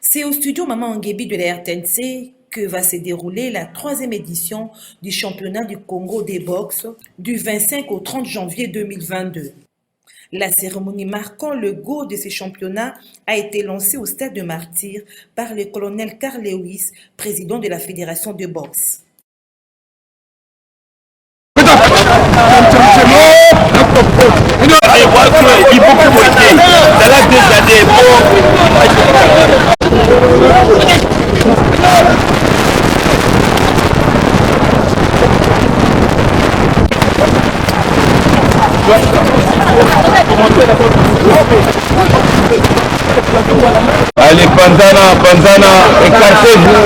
C'est au studio Maman Nguebi de la RTNC que va se dérouler la 3e édition du championnat du Congo des boxe du 25 au 30 janvier 2022. La cérémonie marquant le go de ces championnats a été lancée au stade de Martyr par le colonel Carl Lewis, président de la fédération de boxe. Allez, Panzana, écartez-vous.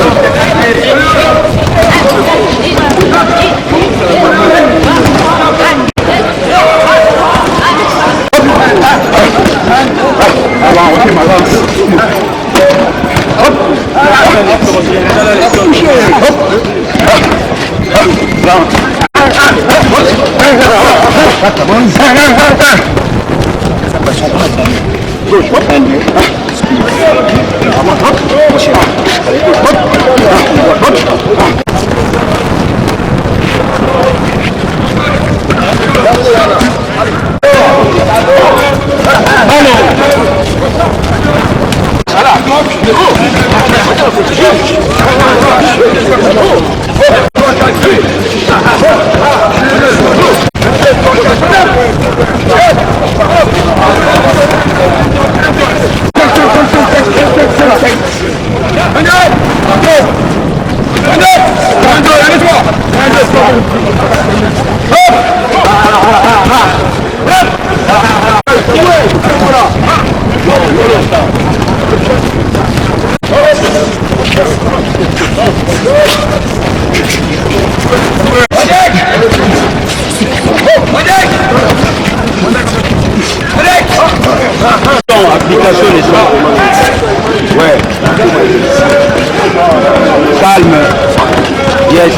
Application les soins. Ouais. Calme. Yes.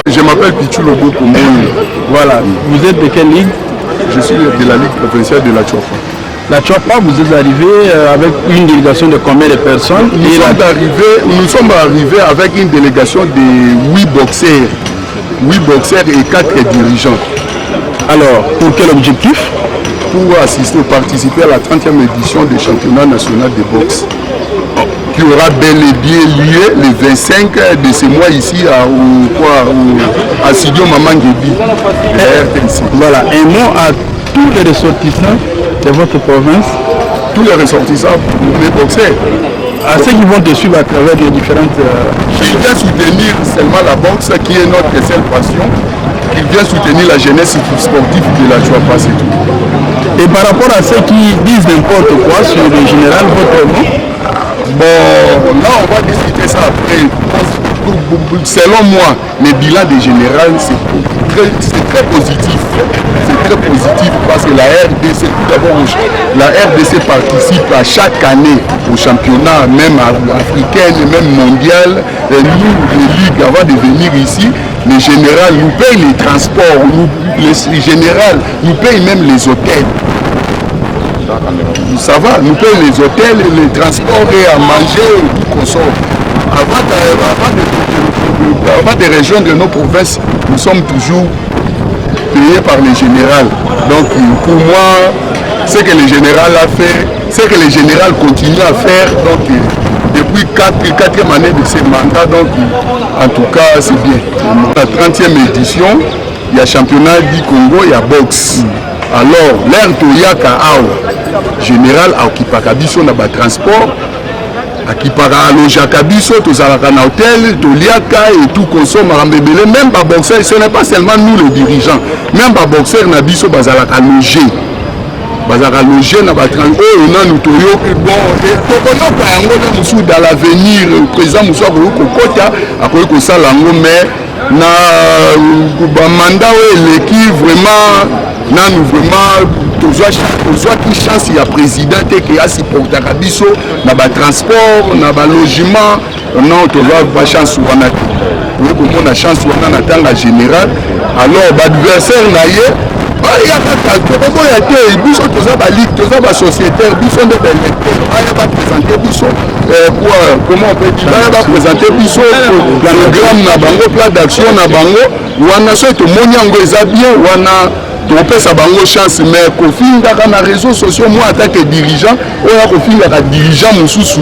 Je m'appelle Pichou Lobo Koumou. Voilà. Vous êtes de quelle ligue? Je suis de la ligue provinciale de la Tchofa. La Tchofa, vous êtes arrivé avec une délégation de combien de personnes? Nous sommes arrivés avec une délégation de 8 boxeurs. 8 boxeurs et 4 dirigeants. Alors, pour quel objectif? Pour participer à la 30e édition du championnat national de boxe, qui aura bel et bien lieu le 25 de ce mois ici à Studio Maman Nguebi, la RTNC. Voilà, un mot à tous les ressortissants de votre province. Tous les ressortissants, les boxeurs. À ceux qui vont te suivre à travers les différentes... Ils viennent soutenir seulement la boxe, qui est notre seule passion. Ils viennent soutenir la jeunesse sportive de la Tchofa, c'est tout. Et par rapport à ceux qui disent n'importe quoi sur le général, votre mot? Bon, là on va discuter ça après. Selon moi, le bilan des générales, c'est très positif. C'est très positif parce que la RDC, tout d'abord, la RDC participe à chaque année au championnat, même africain, même mondial. Nous, les ligues, avant de venir ici, Le général nous paye les transports, le général nous paye même les hôtels. Ça va, nous paye les hôtels, les transports et à manger et tout consomme. Avant de rejoindre nos provinces, nous sommes toujours payés par le général. Donc pour moi, ce que le général a fait, ce que le général continue à faire, donc depuis 4e année de ses mandats, donc en tout cas c'est bien. La 30e édition, il y a championnat du Congo, il y a boxe. Alors, l'air Toyaka Awa, général Akipaka biso na ba transport, Akipaka Lojaka biso, tozalaka na hôtel, Toliaka et tout consomme Rambebele, même ba boxeur, ce n'est pas seulement nous les dirigeants, même ba boxeur na biso bazalaka logé. Bazalaka logé na ba transport, on a nous toyoki bon, et tokonoka yango na musu dans l'avenir, président musu akoki kokota, akoki kosala yango mais na ba mandat eleki vraiment nanu vraiment tozwa ki chance ya président te ke asupportaka biso na batransport na balogement non tozwa ba chance wana te oyo komona chance wana na ntanga général alors baadversaire na ye bayaka tokoboya te biso toza baligue toza basociétaire biso nde baélecteur baya baprésente biso comment on peut dire baya baprésente biso programme na bango plan d'action na bango wana soki tomoni yango eza bien wana topesa bango chance mais kofingaka na réseaux sociaux moi en tant que dirigeant oyo kofingaka dirigeant mosusu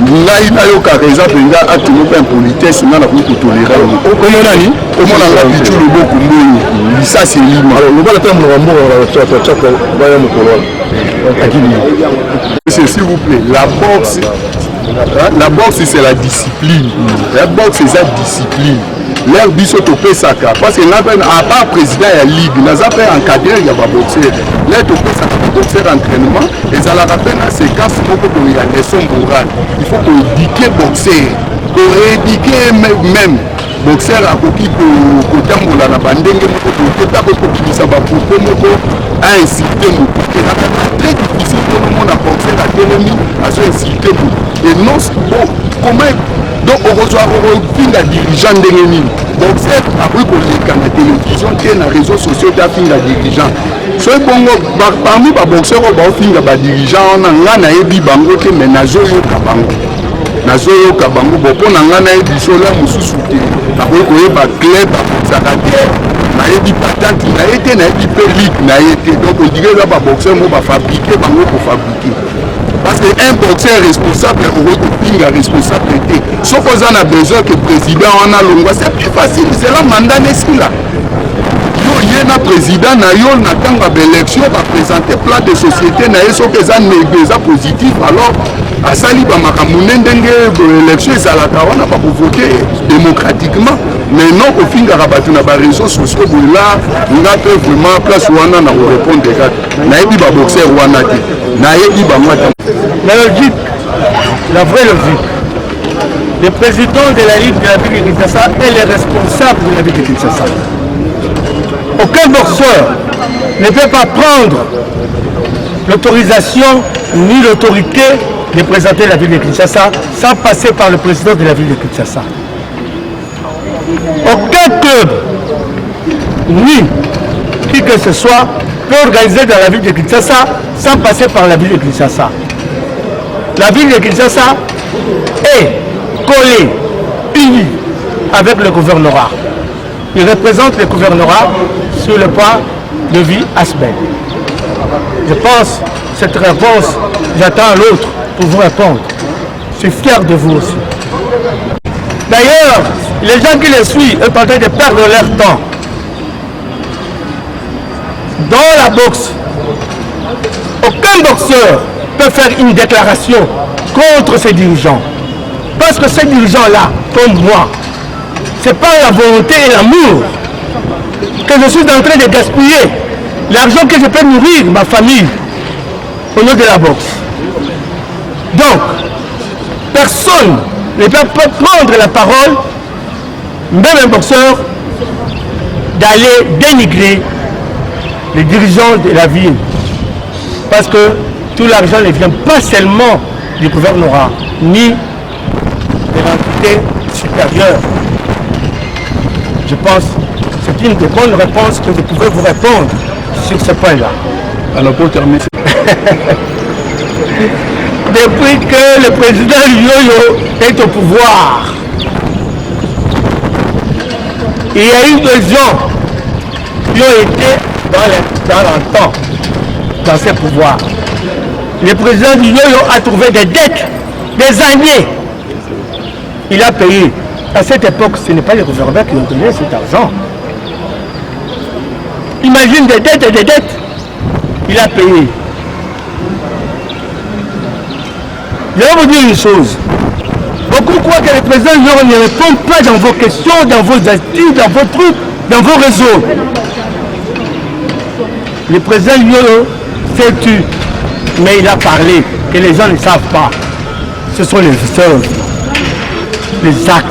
ngai nayokaka eza mpenza acte moko impolitesse nga nakoki kotolera omonani omonanga pichu loboko mboyo lisasi elima s'il vous plaît la boxe c'est la discipline la boxe c'est la discipline l'air biso topesaka parce que à part président ya ligue naza mpe encadreur ya baboxeur l'air topesaka baboxeur entraînement ezalaka mpe na séquence moko boye ya leçon morale il faut koédike boxeur koédike même boxeur akoki kotambola na bandenge moko kokota kokokimisa bapropos moko ainsulte moto elaka très difficile mpo nomona boxeur atelemi azo insulte moto et non bon comment donc okozwa okofinga dirigeant ndenge nini boxeur akoki koleka na télévision te na réseaux sociaux te afinga dirigeant soki bongo parmi baboxeur oyo baofinga badirigeant wana nga nayebi bango te mais nazoyoka bango bo mpo na nga nayebi sola mosusu te nakoki koyeba club abosaka te nayebi patante na ye te nayebi mpe ligue na ye te donc odire eza baboxeur mo bafabrike bango kofabrike parce que un boxeur responsable okoki kopinga responsable te soki oza na besoin que président wana longwa c'est plus facile c'est la mandat nesila yo ye na président na yo na ntango ya baélection baprésente plan de société na ye soki eza positif alors asali bamakambo nde ndenge élection ezalaka wana bakovote démocratiquement mais non kofingaka bato na baréseaux sociaux boyela nga mpe vraiment place wana na korépondre kaka nayebi baboxeur wana te nayebi bango ata la logique, la vraie logique. Le président de la Ligue de la ville de Kinshasa est le responsable de la ville de Kinshasa. Aucun boxeur ne peut pas prendre l'autorisation ni l'autorité de présenter la ville de Kinshasa sans passer par le président de la ville de Kinshasa. Aucun club, ni qui que ce soit, peut organiser dans la ville de Kinshasa sans passer par la ville de Kinshasa. La ville de Kinshasa est collée, unie avec le gouvernorat. Il représente le gouvernorat sur le point de vue aspect. Je pense cette réponse, j'attends l'autre pour vous répondre. Je suis fier de vous aussi. D'ailleurs, les gens qui les suivent sont en train de perdre leur temps. Dans la boxe, aucun boxeur peut faire une déclaration contre ces dirigeants. Parce que ces dirigeants-là, comme moi, c'est pas la volonté et l'amour que je suis en train de gaspiller l'argent que je peux nourrir ma famille au nom de la boxe. Donc, personne ne peut prendre la parole, même un boxeur, d'aller dénigrer les dirigeants de la ville. Parce que tout l'argent ne vient pas seulement du gouvernorat, ni de l'entité supérieure. Je pense que c'est une des bonnes réponses que vous pouvez vous répondre sur ce point-là. Alors pour terminer, depuis que le président Yoyo est au pouvoir, il y a eu des gens qui ont été dans l'entente, dans ses pouvoirs. Le président du Yoyo a trouvé des dettes, des années. Il a payé. À cette époque, ce n'est pas les réservoirs qui ont donné cet argent. Imagine des dettes et des dettes. Il a payé. Je vais vous dire une chose. Beaucoup croient que le président Yoyo ne répond pas dans vos questions, dans vos astuces, dans vos trucs, dans vos réseaux. Le président Yoyo s'est tu, mais il a parlé que les gens ne savent pas. Ce sont les œuvres, les actes.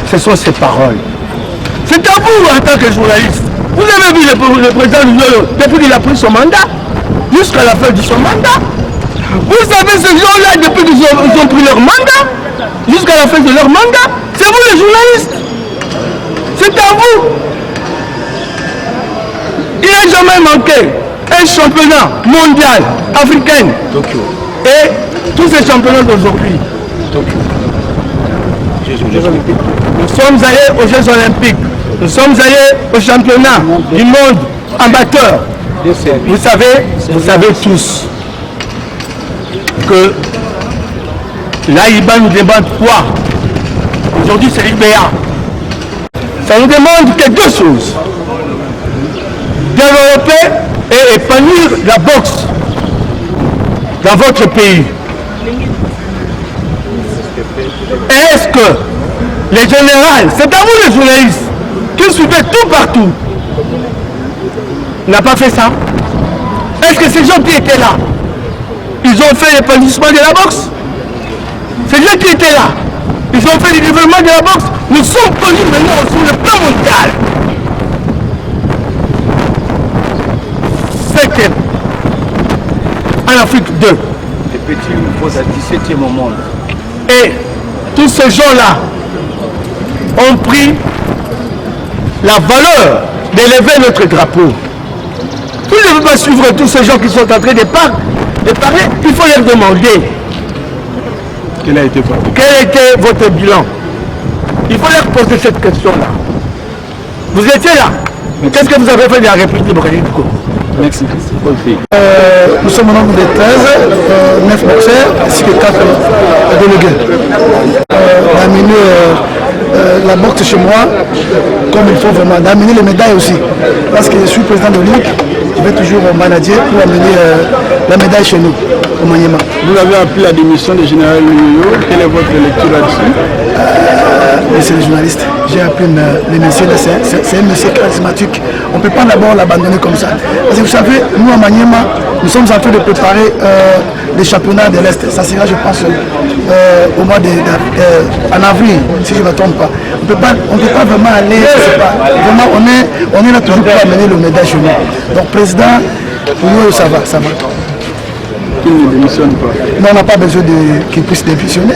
Ce sont ses paroles. C'est à vous en tant que journaliste. Vous avez vu le président Yoyo depuis qu'il a pris son mandat, jusqu'à la fin de son mandat. Vous savez ces gens-là depuis qu'ils ont pris leur mandat, jusqu'à la fin de leur mandat. C'est vous les journalistes. C'est à vous. Il n'a jamais manqué un championnat mondial, africain. Tokyo. Et tous ces championnats d'aujourd'hui. Tokyo. Nous sommes allés aux Jeux Olympiques. Nous sommes allés au championnat du monde amateur. Vous savez tous que l'AIBA nous demande quoi? Aujourd'hui, c'est l'IBA. Ça nous demande que deux choses. Développer et épanouir la boxe dans votre pays. Est-ce que les généraux, c'est à vous les journalistes, qui suivez tout partout, n'a pas fait ça? Est-ce que ces gens qui étaient là, ils ont fait l'épanouissement de la boxe? Ces gens qui étaient là, ils ont fait le développement de la boxe. Nous sommes connus maintenant sur le plan mondial. Cinquième, en Afrique 2. Les petits nouveaux à 17e au monde. Et tous ces gens-là ont pris la valeur d'élever notre drapeau. Vous ne pouvez pas suivre tous ces gens qui sont en train de parler, il faut leur demander quel a été votre quel était votre bilan. Il faut leur poser cette question-là. Vous étiez là. Qu'est-ce que vous avez fait de la République démocratique du Congo? Merci. Nous sommes au nombre de 13, 9 boxeurs ainsi que 4 délégués. D'amener la boxe chez moi comme il faut vraiment, d'amener les médailles aussi. Parce que je suis président de l'Olympique, je vais toujours manager pour amener la médaille chez nous, au Maniema. Vous avez appris la démission du général Yoyo. Quelle est votre lecture là-dessus? C'est le journaliste. J'ai appris le monsieur, c'est un monsieur charismatique. On ne peut pas d'abord l'abandonner comme ça. Parce que vous savez, nous à Maniema, nous sommes en train de préparer les championnats de l'Est. Ça sera, je pense, au mois en avril, si je ne me trompe pas. On ne peut pas vraiment aller, vraiment, on est là toujours pour amener le médaille chez nous. Donc, président, pour nous, ça va. Il ne démissionne pas. Non, on n'a pas besoin qu'il puisse démissionner.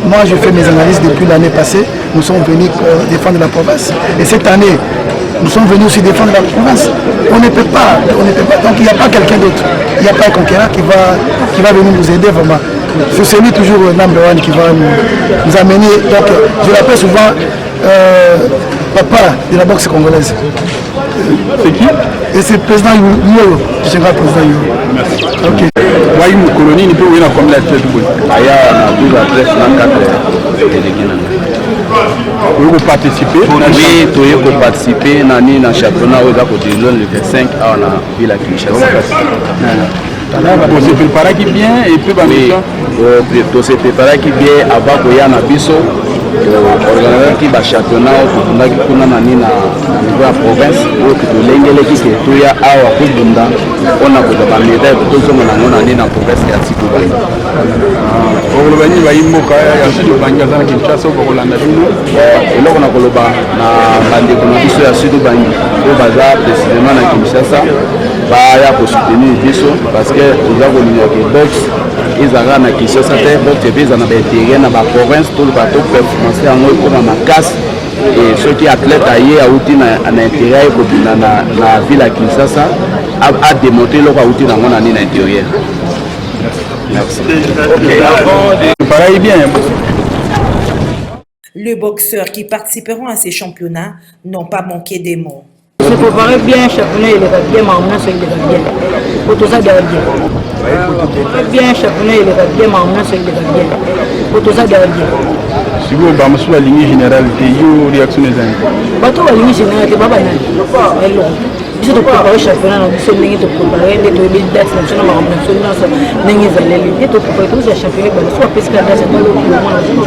Moi, je fais mes analyses depuis l'année passée. Nous sommes venus défendre la province. Et cette année, nous sommes venus aussi défendre la province. On ne peut pas. Donc, il n'y a pas quelqu'un d'autre. Il n'y a pas un conquérant qui va venir nous aider vraiment. C'est celui toujours number one qui va nous amener. Donc, je l'appelle souvent papa de la boxe congolaise. C'est qui? Et c'est le président Yoyo, le général président Yoyo. Merci. Ok. Wai Mukoloni ni peut venir comme la tête de Aya na 12 adresses dans 4 délégués. Vous participer? Oui, tu peux participer dans le championnat au le 25 à la ville à Kinshasa. Vous se préparez qui bien et puis tu se prépares qui bien avant que y a Nabiso. Organiser qui va championnat au qui kuna na nina niveau ya province au kitolengele kike to ya awa kubunda ona ko ba médaille ko zo na ngona nina province ya Tikuba. Au Lobani va imboka ya Sud Bangi za Kinshasa ko Kolanda bino eloko na koloba na bande ko na biso ya Sud Bangi ko baza précisément na Kinshasa ba ya ko soutenir biso parce que nous avons une boxe ezaka na Kinshasa te boxe peza na ba terrain na ba province to ba to performance yango ekoma makasi et ceux qui athlètes aye auti na intérieur kobina na ville à Kinshasa a démonter leur auti na mon année intérieur. Merci. Pareil bien. Les boxeurs qui participeront à ces championnats n'ont pas manqué des mots. Se préparer bien, championnat il est bien, mais c'est il est bien. Pour tout ça derrière bien. Bien championnat il est bien, mais c'est il est bien. Pour tout ça derrière bien. Si vous avez sur la ligne générale, vous réaction des uns. Bateau la ligne générale, c'est pas banal. Biso to préparer championnat na biso ndenge to préparer nde to yebi date na biso na makambo na biso nyonso ndenge ezaleli nde to préparer toza championnat bana so apesi ka date to lokoma na biso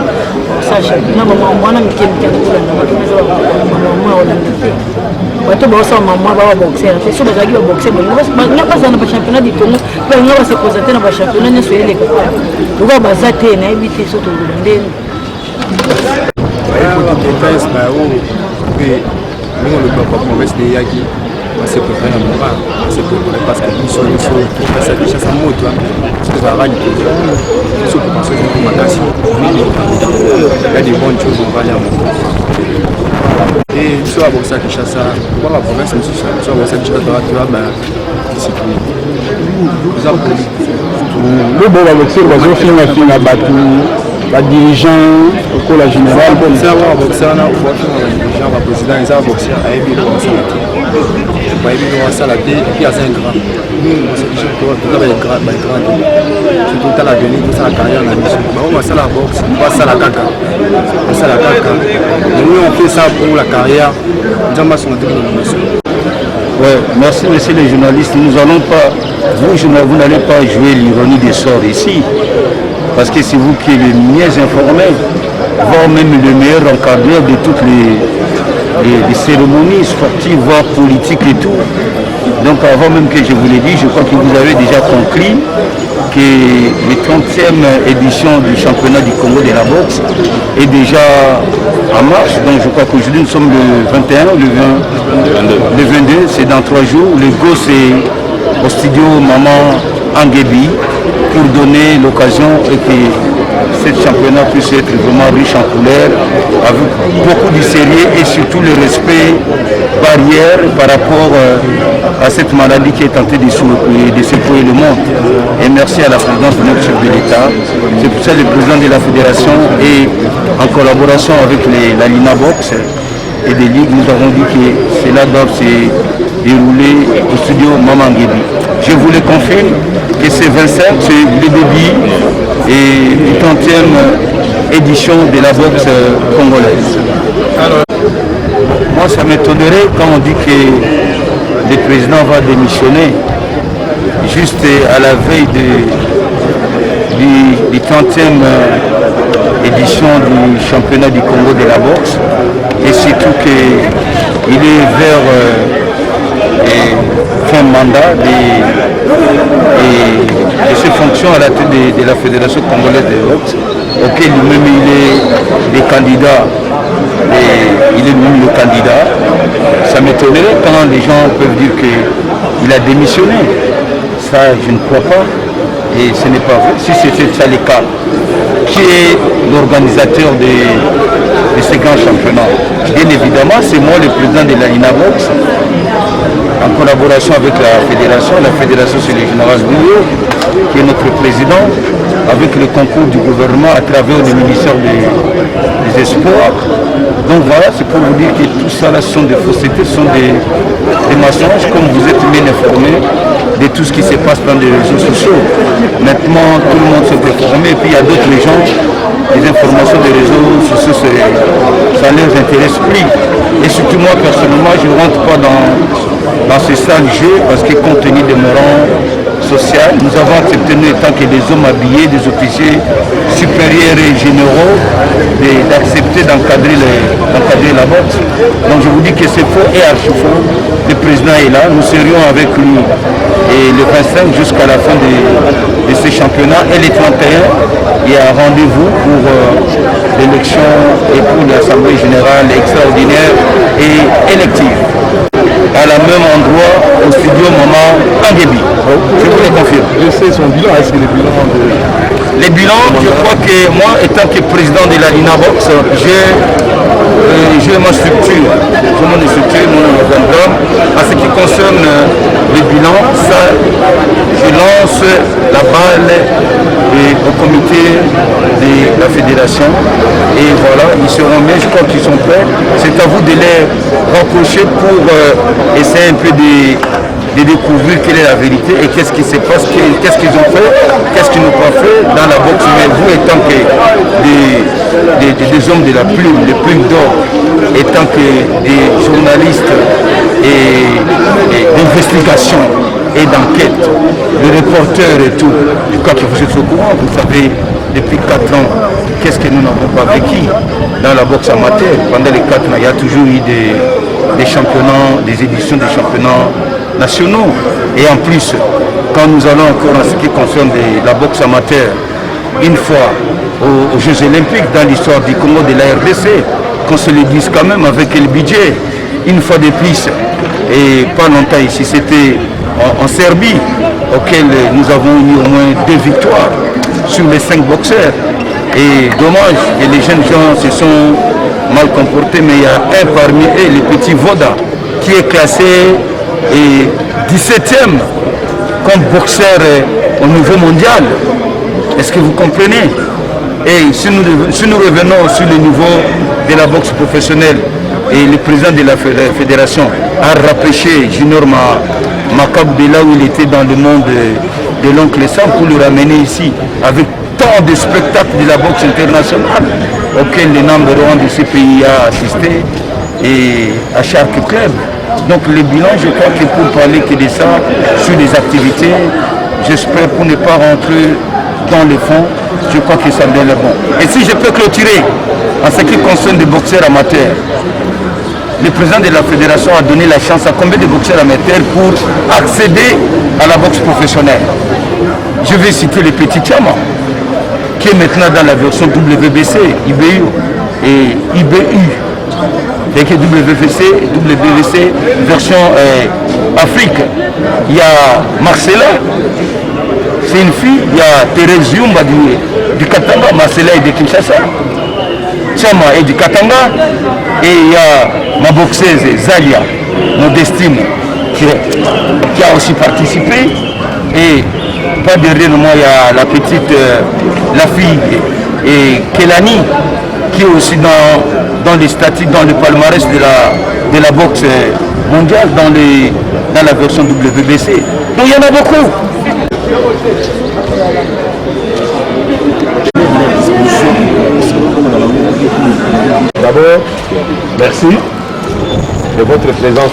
sa championnat makambo wana mike mike akolanda bato eza makambo ya kolanda te bato baosala makambo baba boxer te so bazalaki baboxer nga bazala na bachampionnat du Congo mpe nga base présente na bachampionnat nyonso eleka tokoka baza te nayebi te so toloba nde province bayo mpe ndenge olobaka province de yaki se préparer à mon part, se préparer parce que nous sommes ça déjà ça moto parce que ça va du tout ce que parce que c'est ma tâche il y a des bonnes choses on va aller à mon et soit pour ça que ça pour la province nous soit pour ça que ça doit tu vas ben discipliné Le bon boxeur va faire la bateau la dirigeant au la général boxeur na dirigeant va président et ça boxeur a été comme ça ça la télé et puis à 5 grands tout avec grand surtout dans l'avenir tout ça la carrière la mission on va ça la boxe on va ça la caca nous on fait ça pour la carrière nous avons son mission. Ouais, merci messieurs les journalistes, nous allons pas vous n'allez pas jouer l'ironie des sorts ici parce que c'est vous qui êtes les mieux informés, voire même le meilleur encadreur de toutes les cérémonies sportives, voire politiques et tout. Donc avant même que je vous l'ai dit, je crois que vous avez déjà compris que la 30e édition du championnat du Congo de la boxe est déjà en marche. Donc je crois qu'aujourd'hui nous sommes le 21, le 22, c'est dans 3 jours. Le go c'est au studio Maman Angebi pour donner l'occasion et que ce championnat puisse être vraiment riche en couleurs, avec beaucoup de sérieux et surtout le respect barrière par rapport à cette maladie qui est tentée de secouer le monde. Et merci à la présidence de notre chef de l'État. C'est pour ça que le président de la fédération et en collaboration avec la Lina Box et des ligues, nous avons dit que cela doit se dérouler au studio Maman Guébi. Je vous le confirme que c'est 25, c'est le début et la 30e édition de la boxe congolaise. Alors, moi ça m'étonnerait quand on dit que le président va démissionner juste à la veille du 30e édition du championnat du Congo de la boxe et surtout qu'il est vers fin mandat et ses fonctions à la tête de la Fédération congolaise de boxe auquel lui-même il est des candidats et il est lui-même le candidat. Ça m'étonnerait quand les gens peuvent dire qu'il a démissionné. Ça je ne crois pas et ce n'est pas vrai. Si c'était ça le cas, qui est l'organisateur de ces grands championnats? Bien évidemment c'est moi le président de la Lina Box en collaboration avec la fédération c'est le général Bouillot qui est notre président, avec le concours du gouvernement à travers le ministère des Espoirs. Donc voilà, c'est pour vous dire que tout ça là, ce sont des faussetés, ce sont des mensonges, comme vous êtes bien informés de tout ce qui se passe dans les réseaux sociaux. Maintenant, tout le monde s'est informé, et puis il y a d'autres gens, les informations des réseaux sociaux, ça ne les intéresse plus. Et surtout moi, personnellement, je ne rentre pas dans ces sales jeux, parce que compte tenu de mon rang social, nous avons accepté, nous étant que des hommes habillés, des officiers supérieurs et généraux, d'accepter d'encadrer la boxe. Donc je vous dis que c'est faux et archi faux. Le président est là, nous serions avec lui et le 25 jusqu'à la fin de ces championnats. Et les 31, il y a un rendez-vous pour l'élection et pour l'Assemblée générale extraordinaire et élective. À la même endroit, au studio Maman Angebi. Je vous le confirme. Je sais son bilan, est-ce que le bilan Les bilans, je crois que moi, étant que président de la Lina Box, j'ai ma structure, mon organigramme. En ce qui concerne les bilans, ça, je lance la balle au comité de la fédération. Et voilà, ils seront bien, je crois qu'ils sont prêts. C'est à vous de les rapprocher pour essayer un peu de découvrir quelle est la vérité et qu'est-ce qui se passe, qu'est-ce qu'ils ont fait, qu'est-ce qu'ils n'ont pas fait dans la boxe. Mais vous, étant que des hommes de la plume, les plumes d'or, étant que des journalistes et d'investigation et d'enquête, les reporters et tout, je crois que vous êtes au courant, vous savez, depuis 4 ans, qu'est-ce que nous n'avons pas vécu dans la boxe amateur. Pendant les 4 ans, il y a toujours eu des championnats, des éditions des championnats nationaux. Et en plus, quand nous allons encore en ce qui concerne la boxe amateur, une fois aux Jeux Olympiques dans l'histoire du Congo de la RDC, qu'on se le dise quand même avec le budget, une fois de plus, et pas longtemps ici, c'était en Serbie, auquel nous avons eu au moins 2 victoires sur les 5 boxeurs. Et dommage que les jeunes gens se sont mal comportés, mais il y a un parmi eux, le petit Voda, qui est classé 17e comme boxeur au niveau mondial. Est-ce que vous comprenez? Et si nous revenons sur le niveau de la boxe professionnelle, et le président de la fédération a rapproché Junior Makab de là où il était dans le monde de l'oncle Sam pour le ramener ici avec tant de spectacles de la boxe internationale auxquels le number 1 de ce pays a assisté et à chaque club. Donc le bilan, je crois que pour parler que de ça, sur les activités, j'espère pour ne pas rentrer dans le fond, je crois que ça me donne le bon. Et si je peux clôturer en ce qui concerne des boxeurs amateurs, le président de la fédération a donné la chance à combien de boxeurs amateurs pour accéder à la boxe professionnelle. Je vais citer le petit Tchama, qui est maintenant dans la version WBC, IBU et IBU. Et que WBC version Afrique. Il y a Marcela, c'est une fille, il y a Thérèse Yumba du Katanga, Marcela est de Kinshasa, Tchama est du Katanga, et il y a ma boxeuse Zalia, Modestine, qui a aussi participé, et pas derrière moi il y a la petite, la fille, et Kelani, qui est aussi dans les statistiques, dans le palmarès de la boxe mondiale, dans la version WBC. Donc il y en a beaucoup. D'abord, merci de votre présence.